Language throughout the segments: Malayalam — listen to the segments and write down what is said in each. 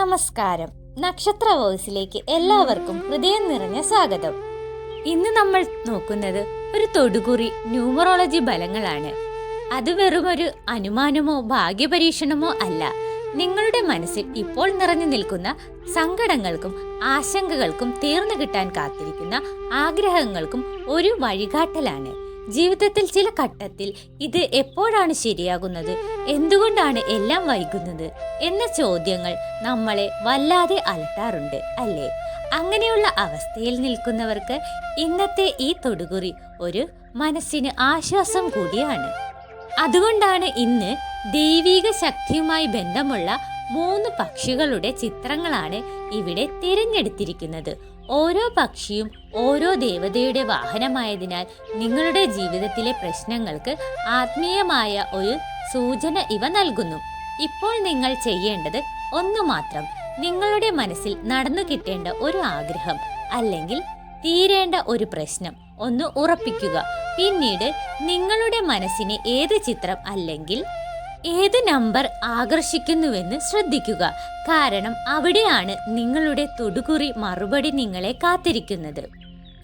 നമസ്കാരം. നക്ഷത്ര വോയിസിലേക്ക് എല്ലാവർക്കും ഹൃദയം നിറഞ്ഞ സ്വാഗതം. ഇന്ന് നമ്മൾ നോക്കുന്നത് ഒരു തൊടുകുറി ന്യൂമറോളജി ഫലങ്ങളാണ്. അത് വെറുമൊരു അനുമാനമോ ഭാഗ്യപരീക്ഷണമോ അല്ല. നിങ്ങളുടെ മനസ്സിൽ ഇപ്പോൾ നിറഞ്ഞു നിൽക്കുന്ന സങ്കടങ്ങൾക്കും ആശങ്കകൾക്കും തീർന്നു കിട്ടാൻ കാത്തിരിക്കുന്ന ആഗ്രഹങ്ങൾക്കും ഒരു വഴികാട്ടലാണ്. ജീവിതത്തിൽ ചില ഘട്ടത്തിൽ ഇത് എപ്പോഴാണ് ശരിയാകുന്നത്, എന്തുകൊണ്ടാണ് എല്ലാം വൈകുന്നത് എന്ന ചോദ്യങ്ങൾ നമ്മളെ വല്ലാതെ അലട്ടാറുണ്ട്, അല്ലേ? അങ്ങനെയുള്ള അവസ്ഥയിൽ നിൽക്കുന്നവർക്ക് ഇന്നത്തെ ഈ തൊടുകുറി ഒരു മനസ്സിന് ആശ്വാസം കൂടിയാണ്. അതുകൊണ്ടാണ് ഇന്ന് ദൈവിക ശക്തിയുമായി ബന്ധമുള്ള 3 പക്ഷികളുടെ ചിത്രങ്ങളാണ് ഇവിടെ തിരഞ്ഞെടുത്തിരിക്കുന്നത്. ഓരോ പക്ഷിയും ഓരോ ദേവതയുടെ വാഹനമായതിനാൽ നിങ്ങളുടെ ജീവിതത്തിലെ പ്രശ്നങ്ങൾക്ക് ആത്മീയമായ ഒരു സൂചന ഇവ നൽകുന്നു. ഇപ്പോൾ നിങ്ങൾ ചെയ്യേണ്ടത് ഒന്നു മാത്രം. നിങ്ങളുടെ മനസ്സിൽ നടന്നു കിട്ടേണ്ട ഒരു ആഗ്രഹം അല്ലെങ്കിൽ തീരേണ്ട ഒരു പ്രശ്നം ഒന്ന് ഉറപ്പിക്കുക. പിന്നീട് നിങ്ങളുടെ മനസ്സിനെ ഏത് ചിത്രം അല്ലെങ്കിൽ ഏത് നമ്പർ ആകർഷിക്കുന്നുവെന്ന് ശ്രദ്ധിക്കുക. കാരണം അവിടെയാണ് നിങ്ങളുടെ തൊടുകുറി മറുപടി നിങ്ങളെ കാത്തിരിക്കുന്നത്.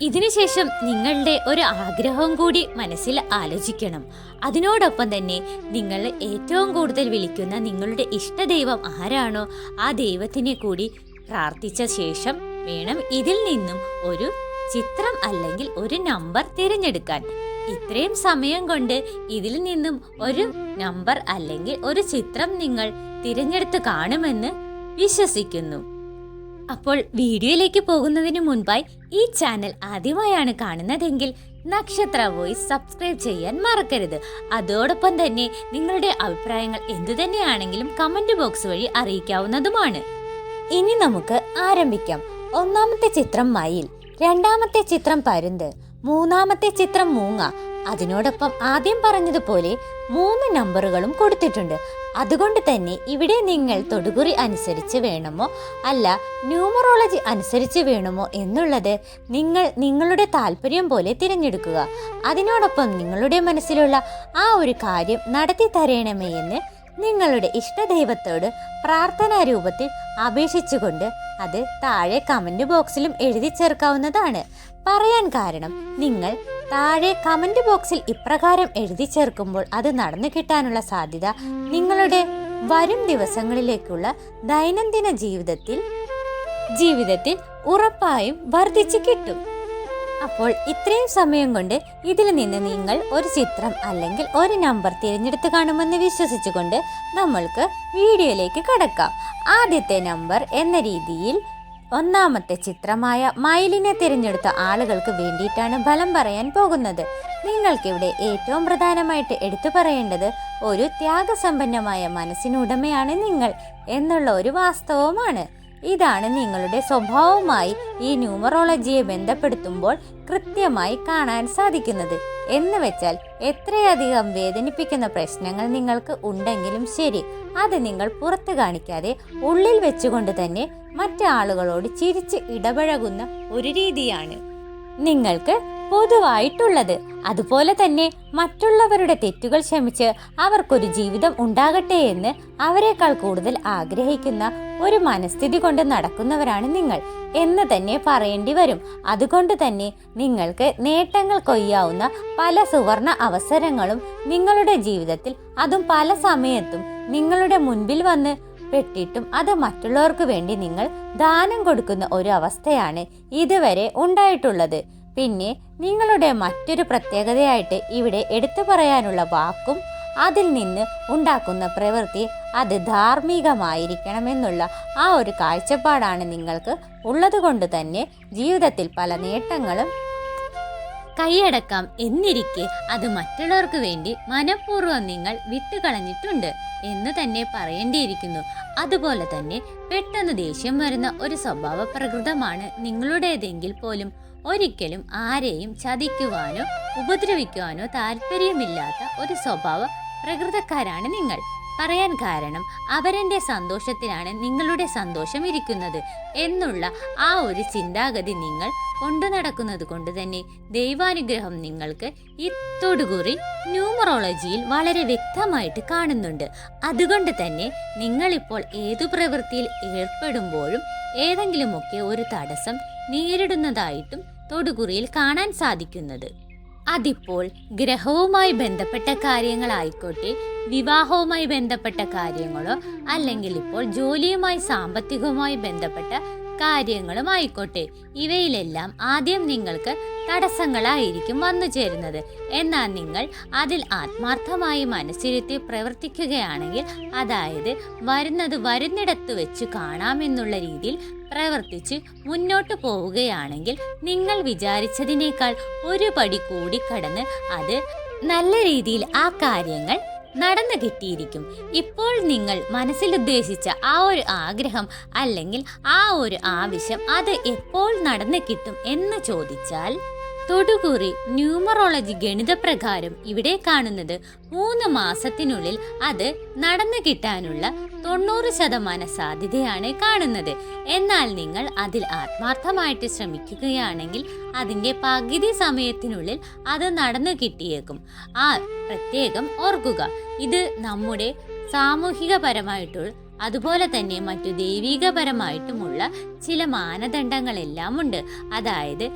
ഇതിനുശേഷം നിങ്ങളുടെ ഒരു ആഗ്രഹം കൂടി മനസ്സിൽ ആലോചിക്കണം. അതിനോടൊപ്പം തന്നെ നിങ്ങൾ ഏറ്റവും കൂടുതൽ വിളിക്കുന്ന നിങ്ങളുടെ ഇഷ്ടദൈവം ആരാണോ ആ ദൈവത്തിനെ കൂടി പ്രാർത്ഥിച്ച ശേഷം വേണം ഇതിൽ നിന്നും ഒരു ചിത്രം അല്ലെങ്കിൽ ഒരു നമ്പർ തിരഞ്ഞെടുക്കാൻ. ഇത്രയും സമയം കൊണ്ട് ഇതിൽ നിന്നും ഒരു നമ്പർ അല്ലെങ്കിൽ ഒരു ചിത്രം നിങ്ങൾ തിരഞ്ഞെടുത്ത് കാണുമെന്ന് വിശ്വസിക്കുന്നു. അപ്പോൾ വീഡിയോയിലേക്ക് പോകുന്നതിന് മുൻപായി ഈ ചാനൽ ആദ്യമായാണ് കാണുന്നതെങ്കിൽ നക്ഷത്ര വോയിസ് സബ്സ്ക്രൈബ് ചെയ്യാൻ മറക്കരുത്. അതോടൊപ്പം തന്നെ നിങ്ങളുടെ അഭിപ്രായങ്ങൾ എന്തുതന്നെയാണെങ്കിലും കമന്റ് ബോക്സ് വഴി അറിയിക്കാവുന്നതുമാണ്. ഇനി നമുക്ക് ആരംഭിക്കാം. ഒന്നാമത്തെ ചിത്രം മയിൽ, രണ്ടാമത്തെ ചിത്രം പരുന്ത്, മൂന്നാമത്തെ ചിത്രം മൂങ്ങ. അതിനോടൊപ്പം ആദ്യം പറഞ്ഞതുപോലെ 3 നമ്പറുകളും കൊടുത്തിട്ടുണ്ട്. അതുകൊണ്ട് തന്നെ ഇവിടെ നിങ്ങൾ തൊടുകുറി അനുസരിച്ച് വേണമോ അല്ല ന്യൂമറോളജി അനുസരിച്ച് വേണമോ എന്നുള്ളത് നിങ്ങൾ നിങ്ങളുടെ താല്പര്യം പോലെ തിരഞ്ഞെടുക്കുക. അതിനോടൊപ്പം നിങ്ങളുടെ മനസ്സിലുള്ള ആ ഒരു കാര്യം നടത്തി തരണമേ എന്ന് നിങ്ങളുടെ ഇഷ്ടദൈവത്തോട് പ്രാർത്ഥനാ രൂപത്തിൽ അപേക്ഷിച്ചുകൊണ്ട് അത് താഴെ കമന്റ് ബോക്സിലും എഴുതി ചേർക്കാവുന്നതാണ്. പറയാൻ കാരണം നിങ്ങൾ താഴെ കമന്റ് ബോക്സിൽ ഇപ്രകാരം എഴുതി ചേർക്കുമ്പോൾ അത് നടന്നു കിട്ടാനുള്ള സാധ്യത നിങ്ങളുടെ വരും ദിവസങ്ങളിലേക്കുള്ള ദൈനംദിന ജീവിതത്തിൽ ഉറപ്പായും വർദ്ധിച്ചു കിട്ടും. അപ്പോൾ ഇത്രയും സമയം കൊണ്ട് ഇതിൽ നിന്ന് നിങ്ങൾ ഒരു ചിത്രം അല്ലെങ്കിൽ ഒരു നമ്പർ തിരഞ്ഞെടുത്ത് കാണുമെന്ന് വിശ്വസിച്ചുകൊണ്ട് നമ്മൾക്ക് വീഡിയോയിലേക്ക് കടക്കാം. ആദ്യത്തെ നമ്പർ എന്ന രീതിയിൽ ഒന്നാമത്തെ ചിത്രമായ മയിലിനെ തിരഞ്ഞെടുത്ത ആളുകൾക്ക് വേണ്ടിയിട്ടാണ് ഫലം പറയാൻ പോകുന്നത്. നിങ്ങൾക്കിവിടെ ഏറ്റവും പ്രധാനമായിട്ട് എടുത്തു പറയേണ്ടത് ഒരു ത്യാഗസമ്പന്നമായ മനസ്സിനുടമയാണ് നിങ്ങൾ എന്നുള്ള ഒരു വാസ്തവമാണ്. ഇതാണ് നിങ്ങളുടെ സ്വഭാവവുമായി ഈ ന്യൂമറോളജിയെ ബന്ധപ്പെടുത്തുമ്പോൾ കൃത്യമായി കാണാൻ സാധിക്കുന്നത്. എന്ന് വെച്ചാൽ എത്രയധികം വേദനിപ്പിക്കുന്ന പ്രശ്നങ്ങൾ നിങ്ങൾക്ക് ഉണ്ടെങ്കിലും ശരി, അത് നിങ്ങൾ പുറത്ത് കാണിക്കാതെ ഉള്ളിൽ വെച്ചുകൊണ്ട് തന്നെ മറ്റാളുകളോട് ചിരിച്ച് ഇടപഴകുന്ന ഒരു രീതിയാണ് നിങ്ങൾക്ക് പൊതുവായിട്ടുള്ളത്. അതുപോലെ തന്നെ മറ്റുള്ളവരുടെ തെറ്റുകൾ ക്ഷമിച്ച് അവർക്കൊരു ജീവിതം ഉണ്ടാകട്ടെ എന്ന് അവരെക്കാൾ കൂടുതൽ ആഗ്രഹിക്കുന്ന ഒരു മനസ്ഥിതി കൊണ്ട് നടക്കുന്നവരാണ് നിങ്ങൾ എന്ന് തന്നെ പറയേണ്ടി വരും. അതുകൊണ്ട് തന്നെ നിങ്ങൾക്ക് നേട്ടങ്ങൾ കൊയ്യാവുന്ന പല സുവർണ അവസരങ്ങളും നിങ്ങളുടെ ജീവിതത്തിൽ, അതും പല സമയത്തും നിങ്ങളുടെ മുൻപിൽ വന്ന് പെട്ടിട്ടും അത് മറ്റുള്ളവർക്ക് വേണ്ടി നിങ്ങൾ ദാനം കൊടുക്കുന്ന ഒരു അവസ്ഥയാണ് ഇതുവരെ ഉണ്ടായിട്ടുള്ളത്. പിന്നെ നിങ്ങളുടെ മറ്റൊരു പ്രത്യേകതയായിട്ട് ഇവിടെ എടുത്തു പറയാനുള്ള വാക്കും അതിൽ നിന്ന് ഉണ്ടാക്കുന്ന പ്രവൃത്തി അത് ധാർമ്മികമായിരിക്കണമെന്നുള്ള ആ ഒരു കാഴ്ചപ്പാടാണ് നിങ്ങൾക്ക് ഉള്ളത് കൊണ്ട് തന്നെ ജീവിതത്തിൽ പല നേട്ടങ്ങളും കൈയടക്കാം എന്നിരിക്കെ അത് മറ്റുള്ളവർക്ക് വേണ്ടി മനഃപൂർവ്വം നിങ്ങൾ വിട്ടുകളഞ്ഞിട്ടുണ്ട് എന്ന് തന്നെ പറയേണ്ടിയിരിക്കുന്നു. അതുപോലെ തന്നെ പെട്ടെന്ന് ദേഷ്യം വരുന്ന ഒരു സ്വഭാവ പ്രകൃതമാണ് നിങ്ങളുടേതെങ്കിൽ പോലും ഒരിക്കലും ആരെയും ചതിക്കുവാനോ ഉപദ്രവിക്കുവാനോ താല്പര്യമില്ലാത്ത ഒരു സ്വഭാവ പ്രകൃതക്കാരാണ് നിങ്ങൾ. പറയാൻ കാരണം അവരെൻ്റെ സന്തോഷത്തിലാണ് നിങ്ങളുടെ സന്തോഷം ഇരിക്കുന്നത് എന്നുള്ള ആ ഒരു ചിന്താഗതി നിങ്ങൾ കൊണ്ടു നടക്കുന്നത് കൊണ്ട് തന്നെ ദൈവാനുഗ്രഹം നിങ്ങൾക്ക് ഈ തൊടുകുറി ന്യൂമറോളജിയിൽ വളരെ വ്യക്തമായിട്ട് കാണുന്നുണ്ട്. അതുകൊണ്ട് തന്നെ നിങ്ങളിപ്പോൾ ഏതു പ്രവൃത്തിയിൽ ഏർപ്പെടുമ്പോഴും ഏതെങ്കിലുമൊക്കെ ഒരു തടസ്സം നേരിടുന്നതായിട്ടും തൊടുകുറിയിൽ കാണാൻ സാധിക്കുന്നത്. അതിപ്പോൾ ഗ്രഹവുമായി ബന്ധപ്പെട്ട കാര്യങ്ങളായിക്കോട്ടെ, വിവാഹവുമായി ബന്ധപ്പെട്ട കാര്യങ്ങളോ അല്ലെങ്കിൽ ഇപ്പോൾ ജോലിയുമായി സാമ്പത്തികവുമായി ബന്ധപ്പെട്ട കാര്യങ്ങളും ആയിക്കോട്ടെ, ഇവയിലെല്ലാം ആദ്യം നിങ്ങൾക്ക് തടസ്സങ്ങളായിരിക്കും വന്നു ചേരുന്നത്. എന്നാൽ നിങ്ങൾ അതിൽ ആത്മാർത്ഥമായി മനസ്സിരുത്തി പ്രവർത്തിക്കുകയാണെങ്കിൽ, അതായത് വരുന്നിടത്ത് വെച്ച് കാണാമെന്നുള്ള രീതിയിൽ പ്രവർത്തിച്ച് മുന്നോട്ട് പോവുകയാണെങ്കിൽ നിങ്ങൾ വിചാരിച്ചതിനേക്കാൾ ഒരു പടി കൂടി കടന്ന് അത് നല്ല രീതിയിൽ ആ കാര്യങ്ങൾ നടന്നു കിട്ടിയിരിക്കും. ഇപ്പോൾ നിങ്ങൾ മനസ്സിലുദ്ദേശിച്ച ആ ഒരു ആഗ്രഹം അല്ലെങ്കിൽ ആ ഒരു ആവശ്യം അത് എപ്പോൾ നടന്നു കിട്ടും എന്ന് ചോദിച്ചാൽ, തൊടുകുറി ന്യൂമറോളജി ഗണിതപ്രകാരം ഇവിടെ കാണുന്നത് 3 മാസത്തിനുള്ളിൽ അത് നടന്നു കിട്ടാനുള്ള 90% സാധ്യതയാണ് കാണുന്നത്. എന്നാൽ നിങ്ങൾ അതിൽ ആത്മാർത്ഥമായിട്ട് ശ്രമിക്കുകയാണെങ്കിൽ അതിൻ്റെ പകുതി സമയത്തിനുള്ളിൽ അത് നടന്നു കിട്ടിയേക്കും. പ്രത്യേകം ഓർക്കുക, ഇത് നമ്മുടെ സാമൂഹികപരമായിട്ടുള്ള അതുപോലെ തന്നെ മറ്റു ദൈവികപരമായിട്ടുമുള്ള ചില മാനദണ്ഡങ്ങളെല്ലാം ഉണ്ട്. അതായത്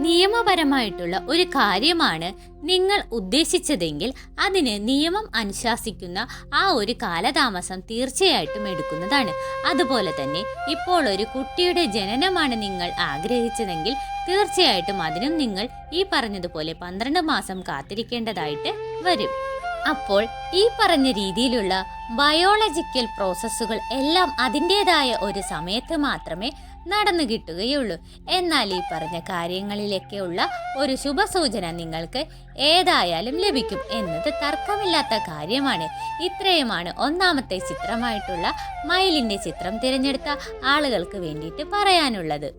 നിയമപരമായിട്ടുള്ള ഒരു കാര്യമാണ് നിങ്ങൾ ഉദ്ദേശിച്ചതെങ്കിൽ അതിന് നിയമം അനുശാസിക്കുന്ന ആ ഒരു കാലതാമസം തീർച്ചയായിട്ടും എടുക്കുന്നതാണ്. അതുപോലെ തന്നെ ഇപ്പോൾ ഒരു കുട്ടിയുടെ ജനനമാണ് നിങ്ങൾ ആഗ്രഹിച്ചതെങ്കിൽ തീർച്ചയായിട്ടും അതിനും നിങ്ങൾ ഈ പറഞ്ഞതുപോലെ 12 മാസം കാത്തിരിക്കേണ്ടതായിട്ട് വരും. അപ്പോൾ ഈ പറഞ്ഞ രീതിയിലുള്ള ബയോളജിക്കൽ പ്രോസസ്സുകൾ എല്ലാം അതിൻ്റെതായ ഒരു സമയത്ത് മാത്രമേ നടന്നു കിട്ടുകയുള്ളൂ. എന്നാൽ ഈ പറഞ്ഞ കാര്യങ്ങളിലൊക്കെയുള്ള ഒരു ശുഭസൂചന നിങ്ങൾക്ക് ഏതായാലും ലഭിക്കും എന്നത് തർക്കമില്ലാത്ത കാര്യമാണ്. ഇത്രയുമാണ് ഒന്നാമത്തെ ചിത്രമായിട്ടുള്ള മയിലിൻ്റെ ചിത്രം തിരഞ്ഞെടുത്ത ആളുകൾക്ക് വേണ്ടിയിട്ട് പറയാനുള്ളത്.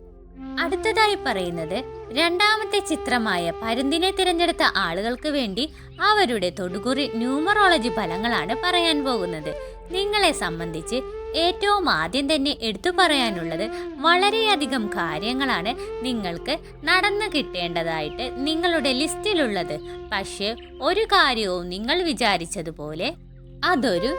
അടുത്തതായി പറയുന്നത് രണ്ടാമത്തെ ചിത്രമായ പരുന്തിനെ തിരഞ്ഞെടുത്ത ആളുകൾക്ക് വേണ്ടി അവരുടെ തൊടുകുറി ന്യൂമറോളജി ഫലങ്ങളാണ് പറയാൻ പോകുന്നത്. നിങ്ങളെ സംബന്ധിച്ച് ഏറ്റവും ആദ്യം തന്നെ എടുത്തു പറയാനുള്ളത് വളരെയധികം കാര്യങ്ങളാണ് നിങ്ങൾക്ക് നടന്നു കിട്ടേണ്ടതായിട്ട് നിങ്ങളുടെ ലിസ്റ്റിലുള്ളത്. പക്ഷേ ഒരു കാര്യവും നിങ്ങൾ വിചാരിച്ചതുപോലെ അതൊരു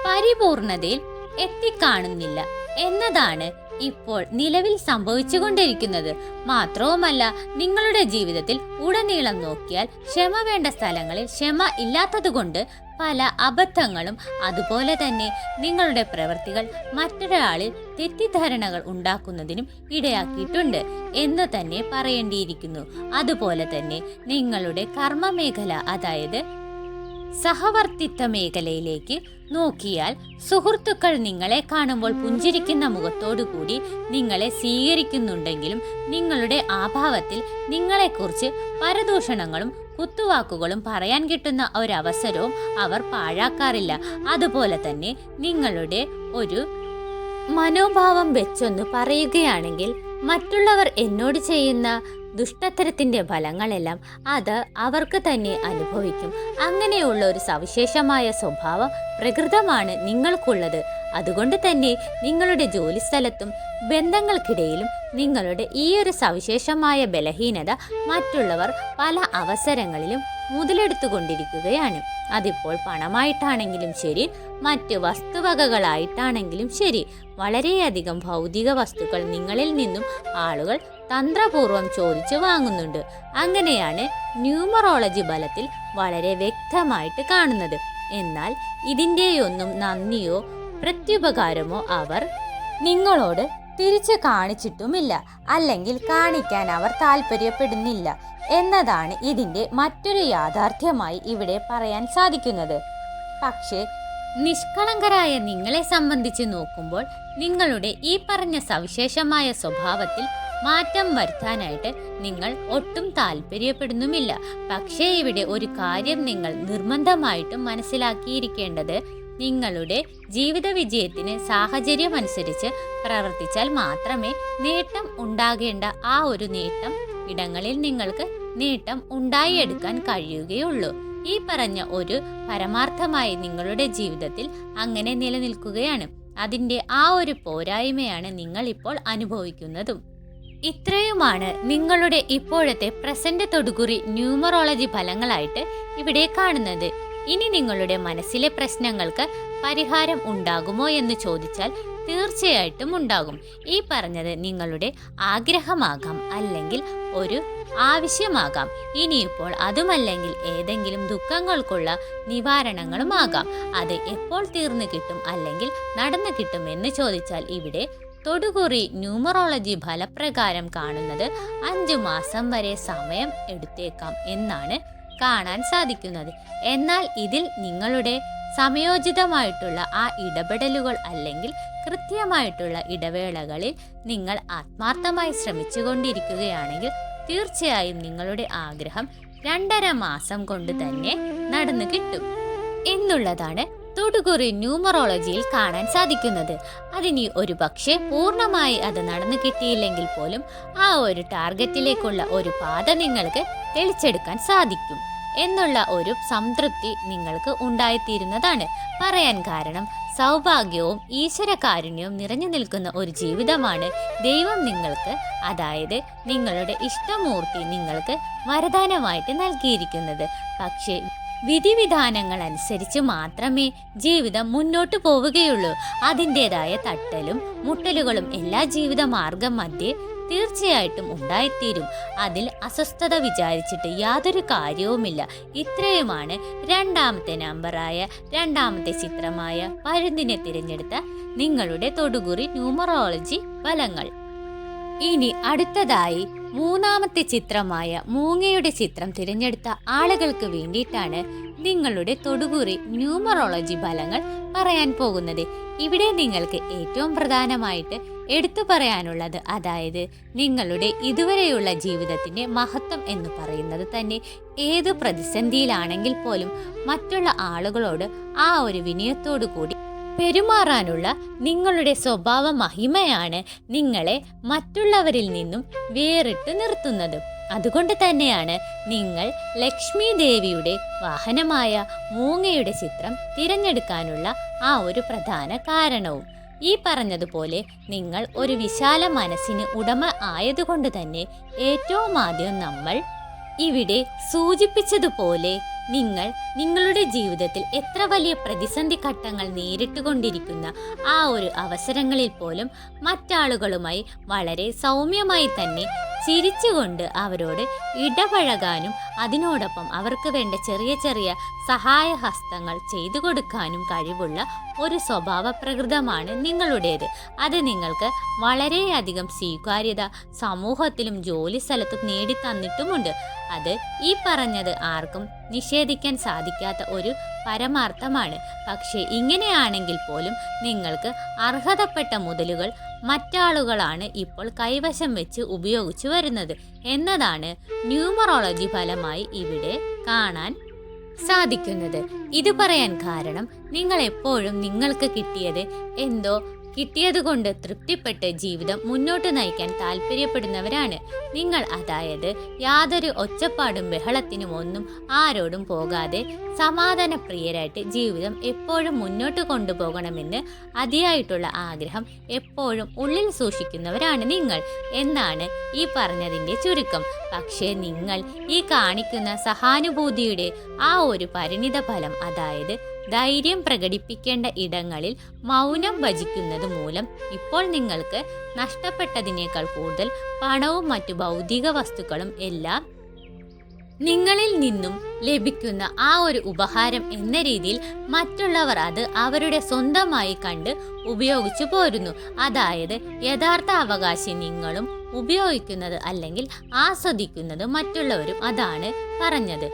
പരിപൂർണതയിൽ എത്തിക്കാണുന്നില്ല എന്നതാണ് ഇപ്പോൾ നിലവിൽ സംഭവിച്ചുകൊണ്ടിരിക്കുന്നത്. മാത്രവുമല്ല, നിങ്ങളുടെ ജീവിതത്തിൽ ഉടനീളം നോക്കിയാൽ ക്ഷമ വേണ്ട സ്ഥലങ്ങളിൽ ക്ഷമ ഇല്ലാത്തതുകൊണ്ട് പല അബദ്ധങ്ങളും അതുപോലെ തന്നെ നിങ്ങളുടെ പ്രവൃത്തികൾ മറ്റൊരാളിൽ തെറ്റിദ്ധാരണകൾ ഉണ്ടാക്കുന്നതിനും ഇടയാക്കിയിട്ടുണ്ട് എന്ന് തന്നെ പറയേണ്ടിയിരിക്കുന്നു. അതുപോലെ തന്നെ നിങ്ങളുടെ കർമ്മമേഖല, അതായത് സഹവർത്തിത്വ മേഖലയിലേക്ക് നോക്കിയാൽ സുഹൃത്തുക്കൾ നിങ്ങളെ കാണുമ്പോൾ പുഞ്ചിരിക്കുന്ന മുഖത്തോടുകൂടി നിങ്ങളെ സ്വീകരിക്കുന്നുണ്ടെങ്കിലും നിങ്ങളുടെ അഭാവത്തിൽ നിങ്ങളെക്കുറിച്ച് പരദൂഷണങ്ങളും കുത്തുവാക്കുകളും പറയാൻ കിട്ടുന്ന ഒരവസരവും അവർ പാഴാക്കാറില്ല. അതുപോലെ തന്നെ നിങ്ങളുടെ ഒരു മനോഭാവം വെച്ചൊന്ന് പറയുകയാണെങ്കിൽ, മറ്റുള്ളവർ എന്നോട് ചെയ്യുന്ന ദുഷ്ടത്തരത്തിൻ്റെ ഫലങ്ങളെല്ലാം അത് അവർക്ക് തന്നെ അനുഭവിക്കും. അങ്ങനെയുള്ള ഒരു സവിശേഷമായ സ്വഭാവം പ്രകൃതമാണ് നിങ്ങൾക്കുള്ളത്. അതുകൊണ്ട് തന്നെ നിങ്ങളുടെ ജോലിസ്ഥലത്തും ബന്ധങ്ങൾക്കിടയിലും നിങ്ങളുടെ ഈ ഒരു സവിശേഷമായ ബലഹീനത മറ്റുള്ളവർ പല അവസരങ്ങളിലും മുതലെടുത്തുകൊണ്ടിരിക്കുകയാണ്. അതിപ്പോൾ പണമായിട്ടാണെങ്കിലും ശരി, മറ്റു വസ്തുവകകളായിട്ടാണെങ്കിലും ശരി, വളരെയധികം ഭൗതിക വസ്തുക്കൾ നിങ്ങളിൽ നിന്നും ആളുകൾ തന്ത്രപൂർവം ചോദിച്ചു വാങ്ങുന്നുണ്ട്. അങ്ങനെയാണ് ന്യൂമറോളജി ബലത്തിൽ വളരെ വ്യക്തമായിട്ട് കാണുന്നത്. എന്നാൽ ഇതിൻ്റെയൊന്നും നന്ദിയോ പ്രത്യുപകാരമോ അവർ നിങ്ങളോട് തിരിച്ചു കാണിച്ചിട്ടുമില്ല, അല്ലെങ്കിൽ കാണിക്കാൻ അവർ താല്പര്യപ്പെടുന്നില്ല എന്നതാണ് ഇതിൻ്റെ മറ്റൊരു യാഥാർത്ഥ്യമായി ഇവിടെ പറയാൻ സാധിക്കുന്നത്. പക്ഷേ നിഷ്കളങ്കരായ നിങ്ങളെ സംബന്ധിച്ച് നോക്കുമ്പോൾ നിങ്ങളുടെ ഈ പറഞ്ഞ സവിശേഷമായ സ്വഭാവത്തിൽ മാറ്റം വരുത്താനായിട്ട് നിങ്ങൾ ഒട്ടും താല്പര്യപ്പെടുന്നുമില്ല. പക്ഷേ ഇവിടെ ഒരു കാര്യം നിങ്ങൾ നിർബന്ധമായിട്ടും മനസ്സിലാക്കിയിരിക്കേണ്ടത്, നിങ്ങളുടെ ജീവിത വിജയത്തിന് സാഹചര്യം അനുസരിച്ച് പ്രവർത്തിച്ചാൽ മാത്രമേ നേട്ടം ഉണ്ടാകേണ്ട ആ ഒരു നേട്ടം ഇടങ്ങളിൽ നിങ്ങൾക്ക് നേട്ടം ഉണ്ടായിയെടുക്കാൻ കഴിയുകയുള്ളൂ. ഈ പറഞ്ഞ ഒരു പരമാർത്ഥമായി നിങ്ങളുടെ ജീവിതത്തിൽ അങ്ങനെ നിലനിൽക്കുകയാണ്. അതിൻ്റെ ആ ഒരു പോരായ്മയാണ് നിങ്ങൾ ഇപ്പോൾ അനുഭവിക്കുന്നതും. ഇത്രയുമാണ് നിങ്ങളുടെ ഇപ്പോഴത്തെ പ്രസന്റ് തൊടുകുറി ന്യൂമറോളജി ഫലങ്ങളായിട്ട് ഇവിടെ കാണുന്നത്. ഇനി നിങ്ങളുടെ മനസ്സിലെ പ്രശ്നങ്ങൾക്ക് പരിഹാരം ഉണ്ടാകുമോ എന്ന് ചോദിച്ചാൽ തീർച്ചയായിട്ടും ഉണ്ടാകും. ഈ പറഞ്ഞത് നിങ്ങളുടെ ആഗ്രഹമാകാം, അല്ലെങ്കിൽ ഒരു ആവശ്യമാകാം. ഇനിയിപ്പോൾ അതുമല്ലെങ്കിൽ ഏതെങ്കിലും ദുഃഖങ്ങൾക്കുള്ള നിവാരണങ്ങളുമാകാം. അത് എപ്പോൾ തീർന്നു കിട്ടും അല്ലെങ്കിൽ നടന്നു കിട്ടും എന്ന് ചോദിച്ചാൽ ഇവിടെ തൊടുകുറി ന്യൂമറോളജി ഫലപ്രകാരം കാണുന്നത് 5 മാസം വരെ സമയം എടുത്തേക്കാം എന്നാണ് കാണാൻ സാധിക്കുന്നത്. എന്നാൽ ഇതിൽ നിങ്ങളുടെ സമയോചിതമായിട്ടുള്ള ആ ഇടപെടലുകൾ അല്ലെങ്കിൽ കൃത്യമായിട്ടുള്ള ഇടവേളകളിൽ നിങ്ങൾ ആത്മാർത്ഥമായി ശ്രമിച്ചുകൊണ്ടിരിക്കുകയാണെങ്കിൽ തീർച്ചയായും നിങ്ങളുടെ ആഗ്രഹം 2.5 മാസം കൊണ്ട് തന്നെ നടന്നു കിട്ടും എന്നുള്ളതാണ് തൊടുകുറി ന്യൂമറോളജിയിൽ കാണാൻ സാധിക്കുന്നത്. അതിനി ഒരു പക്ഷേ പൂർണ്ണമായി അത് നടന്നു കിട്ടിയില്ലെങ്കിൽ പോലും ആ ഒരു ടാർഗറ്റിലേക്കുള്ള ഒരു പാത നിങ്ങൾക്ക് തെളിച്ചെടുക്കാൻ സാധിക്കും എന്നുള്ള ഒരു സംതൃപ്തി നിങ്ങൾക്ക് ഉണ്ടായിത്തീരുന്നതാണ്. പറയാൻ കാരണം സൗഭാഗ്യവും ഈശ്വരകാരുണ്യവും നിറഞ്ഞു നിൽക്കുന്ന ഒരു ജീവിതമാണ് ദൈവം നിങ്ങൾക്ക്, അതായത് നിങ്ങളുടെ ഇഷ്ടമൂർത്തി നിങ്ങൾക്ക് വരദാനമായിട്ട് നൽകിയിരിക്കുന്നത്. പക്ഷേ വിധിവിധാനങ്ങൾ അനുസരിച്ച് മാത്രമേ ജീവിതം മുന്നോട്ട് പോവുകയുള്ളൂ. അതിൻ്റെതായ തട്ടലും മുട്ടലുകളും എല്ലാ ജീവിത മാർഗം മധ്യേ തീർച്ചയായിട്ടും ഉണ്ടായിത്തീരും. അതിൽ അസ്വസ്ഥത വിചാരിച്ചിട്ട് യാതൊരു കാര്യവുമില്ല. ഇത്രയുമാണ് 2ാമത്തെ നമ്പറായ 2ാമത്തെ ചിത്രമായ പരുന്തിനെ തിരഞ്ഞെടുത്ത നിങ്ങളുടെ തൊടുകുറി ന്യൂമറോളജി ഫലങ്ങൾ. ഇനി അടുത്തതായി 3ാമത്തെ ചിത്രമായ മൂങ്ങയുടെ ചിത്രം തിരഞ്ഞെടുത്ത ആളുകൾക്ക് വേണ്ടിയിട്ടാണ് നിങ്ങളുടെ തൊടുകുറി ന്യൂമറോളജി ഫലങ്ങൾ പറയാൻ പോകുന്നത്. ഇവിടെ നിങ്ങൾക്ക് ഏറ്റവും പ്രധാനമായിട്ട് എടുത്തു പറയാനുള്ളത്, അതായത് നിങ്ങളുടെ ഇതുവരെയുള്ള ജീവിതത്തിൻ്റെ മഹത്വം എന്ന് പറയുന്നത് തന്നെ ഏതു പ്രതിസന്ധിയിലാണെങ്കിൽ പോലും മറ്റുള്ള ആളുകളോട് ആ ഒരു വിനയത്തോടു കൂടി പെരുമാറാനുള്ള നിങ്ങളുടെ സ്വഭാവ മഹിമയാണ് നിങ്ങളെ മറ്റുള്ളവരിൽ നിന്നും വേറിട്ട് നിർത്തുന്നത്. അതുകൊണ്ട് തന്നെയാണ് നിങ്ങൾ ലക്ഷ്മി ദേവിയുടെ വാഹനമായ മൂങ്ങയുടെ ചിത്രം തിരഞ്ഞെടുക്കാനുള്ള ആ ഒരു പ്രധാന കാരണവും. ഈ പറഞ്ഞതുപോലെ നിങ്ങൾ ഒരു വിശാല മനസ്സിന് ഉടമ ആയതുകൊണ്ട് തന്നെ ഏറ്റവും ആദ്യം നമ്മൾ ഇവിടെ സൂചിപ്പിച്ചതുപോലെ നിങ്ങൾ നിങ്ങളുടെ ജീവിതത്തിൽ എത്ര വലിയ പ്രതിസന്ധി ഘട്ടങ്ങൾ നേരിട്ടുകൊണ്ടിരിക്കുന്ന ആ ഒരു അവസരങ്ങളിൽ പോലും മറ്റാളുകളുമായി വളരെ സൗമ്യമായി തന്നെ ചിരിച്ചുകൊണ്ട് അവരോട് ഇടപഴകാനും അതിനോടൊപ്പം അവർക്ക് വേണ്ട ചെറിയ ചെറിയ സഹായഹസ്തങ്ങൾ ചെയ്തു കൊടുക്കാനും കഴിവുള്ള ഒരു സ്വഭാവ പ്രകൃതമാണ് നിങ്ങളുടേത്. അത് നിങ്ങൾക്ക് വളരെയധികം സ്വീകാര്യത സമൂഹത്തിലും ജോലി സ്ഥലത്തും നേടിത്തന്നിട്ടുമുണ്ട്. അത് ഈ പറഞ്ഞത് ആർക്കും നിഷേധിക്കാൻ സാധിക്കാത്ത ഒരു പരമാർത്ഥമാണ്. പക്ഷേ ഇങ്ങനെയാണെങ്കിൽ പോലും നിങ്ങൾക്ക് അർഹതപ്പെട്ട മുതലുകൾ മറ്റാളുകളാണ് ഇപ്പോൾ കൈവശം വെച്ച് ഉപയോഗിച്ചു വരുന്നത് എന്നതാണ് ന്യൂമറോളജി ഫലമായി ഇവിടെ കാണാൻ സാധിക്കുന്നത്. ഇത് പറയാൻ കാരണം നിങ്ങൾ എപ്പോഴും നിങ്ങൾക്ക് കിട്ടിയത് കൊണ്ട് തൃപ്തിപ്പെട്ട് ജീവിതം മുന്നോട്ട് നയിക്കാൻ താല്പര്യപ്പെടുന്നവരാണ് നിങ്ങൾ. അതായത് യാതൊരു ഒച്ചപ്പാടും ബഹളത്തിനും ഒന്നും ആരോടും പോകാതെ സമാധാനപ്രിയരായിട്ട് ജീവിതം എപ്പോഴും മുന്നോട്ട് കൊണ്ടുപോകണമെന്ന് അതിയായിട്ടുള്ള ആഗ്രഹം എപ്പോഴും ഉള്ളിൽ സൂക്ഷിക്കുന്നവരാണ് നിങ്ങൾ എന്നാണ് ഈ പറഞ്ഞതിൻ്റെ ചുരുക്കം. പക്ഷേ നിങ്ങൾ ഈ കാണിക്കുന്ന സഹാനുഭൂതിയുടെ ആ ഒരു പരിണിത ഫലം, അതായത് ധൈര്യം പ്രകടിപ്പിക്കേണ്ട ഇടങ്ങളിൽ മൗനം ഭജിക്കുന്നത് മൂലം ഇപ്പോൾ നിങ്ങൾക്ക് നഷ്ടപ്പെട്ടതിനേക്കാൾ കൂടുതൽ പണവും മറ്റു ഭൗതിക വസ്തുക്കളും എല്ലാം നിങ്ങളിൽ നിന്നും ലഭിക്കുന്ന ആ ഒരു ഉപഹാരം എന്ന രീതിയിൽ മറ്റുള്ളവർ അത് അവരുടെ സ്വന്തമായി കണ്ട് ഉപയോഗിച്ചു പോരുന്നു. അതായത് യഥാർത്ഥ അവകാശി നിങ്ങളും ഉപയോഗിക്കുന്നത് അല്ലെങ്കിൽ ആസ്വദിക്കുന്നത് മറ്റുള്ളവരും. അതാണ് പറഞ്ഞത്.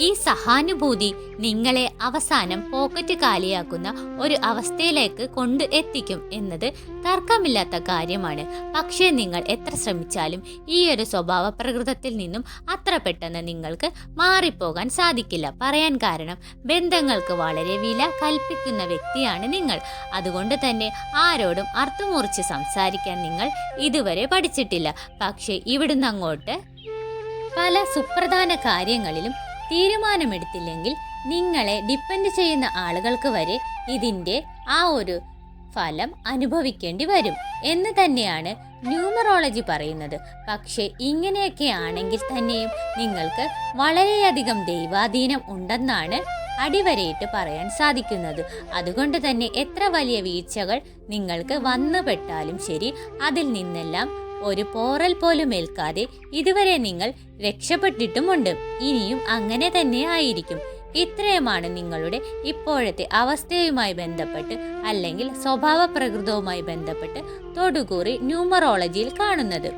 ഈ സഹാനുഭൂതി നിങ്ങളെ അവസാനം പോക്കറ്റ് കാലിയാക്കുന്ന ഒരു അവസ്ഥയിലേക്ക് കൊണ്ട് എത്തിക്കും എന്നത് തർക്കമില്ലാത്ത കാര്യമാണ്. പക്ഷേ നിങ്ങൾ എത്ര ശ്രമിച്ചാലും ഈ ഒരു സ്വഭാവ പ്രകൃതത്തിൽ നിന്നും അത്ര പെട്ടെന്ന് നിങ്ങൾക്ക് മാറിപ്പോകാൻ സാധിക്കില്ല. പറയാൻ കാരണം ബന്ധങ്ങൾക്ക് വളരെ വില കൽപ്പിക്കുന്ന വ്യക്തിയാണ് നിങ്ങൾ. അതുകൊണ്ട് തന്നെ ആരോടും അർത്ഥമുറിച്ച് സംസാരിക്കാൻ നിങ്ങൾ ഇതുവരെ പഠിച്ചിട്ടില്ല. പക്ഷേ ഇവിടുന്ന് അങ്ങോട്ട് പല സുപ്രധാന കാര്യങ്ങളിലും തീരുമാനമെടുത്തില്ലെങ്കിൽ നിങ്ങളെ ഡിപ്പെൻഡ് ചെയ്യുന്ന ആളുകൾക്ക് വരെ ഇതിൻ്റെ ആ ഒരു ഫലം അനുഭവിക്കേണ്ടി വരും എന്ന് തന്നെയാണ് ന്യൂമറോളജി പറയുന്നത്. പക്ഷേ ഇങ്ങനെയൊക്കെ ആണെങ്കിൽ തന്നെയും നിങ്ങൾക്ക് വളരെയധികം ദൈവാധീനം ഉണ്ടെന്നാണ് അടിവരയിട്ട് പറയാൻ സാധിക്കുന്നത്. അതുകൊണ്ട് തന്നെ എത്ര വലിയ വീഴ്ചകൾ നിങ്ങൾക്ക് വന്നുപെട്ടാലും ശരി, അതിൽ നിന്നെല്ലാം ഒരു പോറൽ പോലും ഏൽക്കാതെ ഇതുവരെ നിങ്ങൾ രക്ഷപ്പെട്ടിട്ടുമുണ്ട്. ഇനിയും അങ്ങനെ തന്നെ ആയിരിക്കും. ഇത്രയുമാണ് നിങ്ങളുടെ ഇപ്പോഴത്തെ അവസ്ഥയുമായി ബന്ധപ്പെട്ട് അല്ലെങ്കിൽ സ്വഭാവ പ്രകൃതവുമായി ബന്ധപ്പെട്ട് തൊടുകൂറി ന്യൂമറോളജിയിൽ കാണുന്നത്.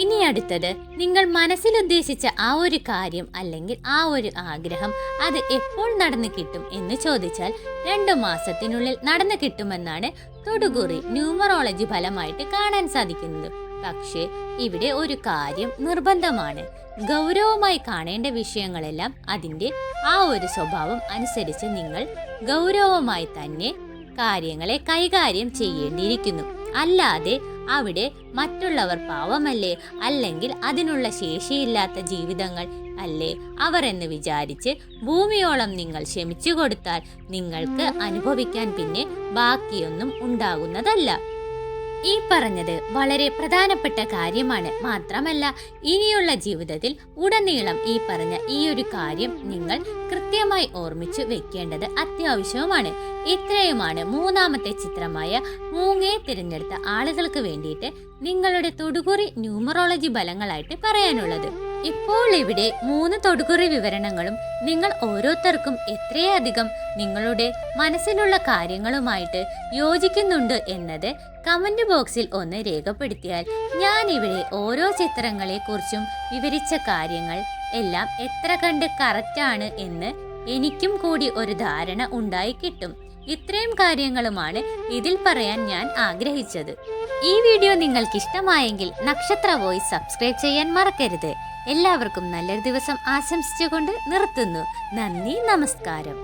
ഇനി അടുത്തത്, നിങ്ങൾ മനസ്സിലുദ്ദേശിച്ച ആ ഒരു കാര്യം അല്ലെങ്കിൽ ആ ഒരു ആഗ്രഹം അത് എപ്പോൾ നടന്നു കിട്ടും എന്ന് ചോദിച്ചാൽ 2 മാസത്തിനുള്ളിൽ നടന്നു കിട്ടുമെന്നാണ് തൊടുകൂറി ന്യൂമറോളജി ഫലമായിട്ട് കാണാൻ സാധിക്കുന്നത്. പക്ഷേ ഇവിടെ ഒരു കാര്യം നിർബന്ധമാണ്. ഗൗരവമായി കാണേണ്ട വിഷയങ്ങളെല്ലാം അതിൻ്റെ ആ ഒരു സ്വഭാവം അനുസരിച്ച് നിങ്ങൾ ഗൗരവമായി തന്നെ കാര്യങ്ങളെ കൈകാര്യം ചെയ്യേണ്ടിയിരിക്കുന്നു. അല്ലാതെ അവിടെ മറ്റുള്ളവർ പാവമല്ലേ, അല്ലെങ്കിൽ അതിനുള്ള ശേഷിയില്ലാത്ത ജീവിതങ്ങൾ അല്ലേ അവർ എന്ന് വിചാരിച്ച് ഭൂമിയോളം നിങ്ങൾ ക്ഷമിച്ചു കൊടുത്താൽ നിങ്ങൾക്ക് അനുഭവിക്കാൻ പിന്നെ ബാക്കിയൊന്നും ഉണ്ടാകുന്നതല്ല. ഈ പറഞ്ഞത് വളരെ പ്രധാനപ്പെട്ട കാര്യമാണ്. മാത്രമല്ല, ഇനിയുള്ള ജീവിതത്തിൽ ഉടനീളം ഈ പറഞ്ഞ ഈ ഒരു കാര്യം നിങ്ങൾ കൃത്യമായി ഓർമ്മിച്ചു വെക്കേണ്ടത് അത്യാവശ്യവുമാണ്. ഇത്രയുമാണ് 3ാമത്തെ ചിത്രമായ മൂങ്ങയെ തിരഞ്ഞെടുത്ത ആളുകൾക്ക് വേണ്ടിയിട്ട് നിങ്ങളുടെ തൊടുകുറി ന്യൂമറോളജി ഫലങ്ങളായിട്ട് പറയാനുള്ളത്. ഇപ്പോൾ ഇവിടെ 3 തൊടുകുറി വിവരണങ്ങളും നിങ്ങൾ ഓരോരുത്തർക്കും എത്രയധികം നിങ്ങളുടെ മനസ്സിലുള്ള കാര്യങ്ങളുമായിട്ട് യോജിക്കുന്നുണ്ട് എന്നത് കമന്റ് ബോക്സിൽ ഒന്ന് രേഖപ്പെടുത്തിയാൽ ഞാൻ ഇവിടെ ഓരോ ചിത്രങ്ങളെ കുറിച്ചും വിവരിച്ച കാര്യങ്ങൾ എല്ലാം എത്ര കണ്ട് കറക്റ്റാണ് എന്ന് എനിക്കും കൂടി ഒരു ധാരണ ഉണ്ടായി കിട്ടും. ഇത്രയും കാര്യങ്ങളുമാണ് ഇതിൽ പറയാൻ ഞാൻ ആഗ്രഹിച്ചത്. ഈ വീഡിയോ നിങ്ങൾക്ക് ഇഷ്ടമായെങ്കിൽ നക്ഷത്ര വോയിസ് സബ്സ്ക്രൈബ് ചെയ്യാൻ മറക്കരുത്. എല്ലാവർക്കും നല്ലൊരു ദിവസം ആശംസിച്ചുകൊണ്ട് നിർത്തുന്നു. നന്ദി, നമസ്കാരം.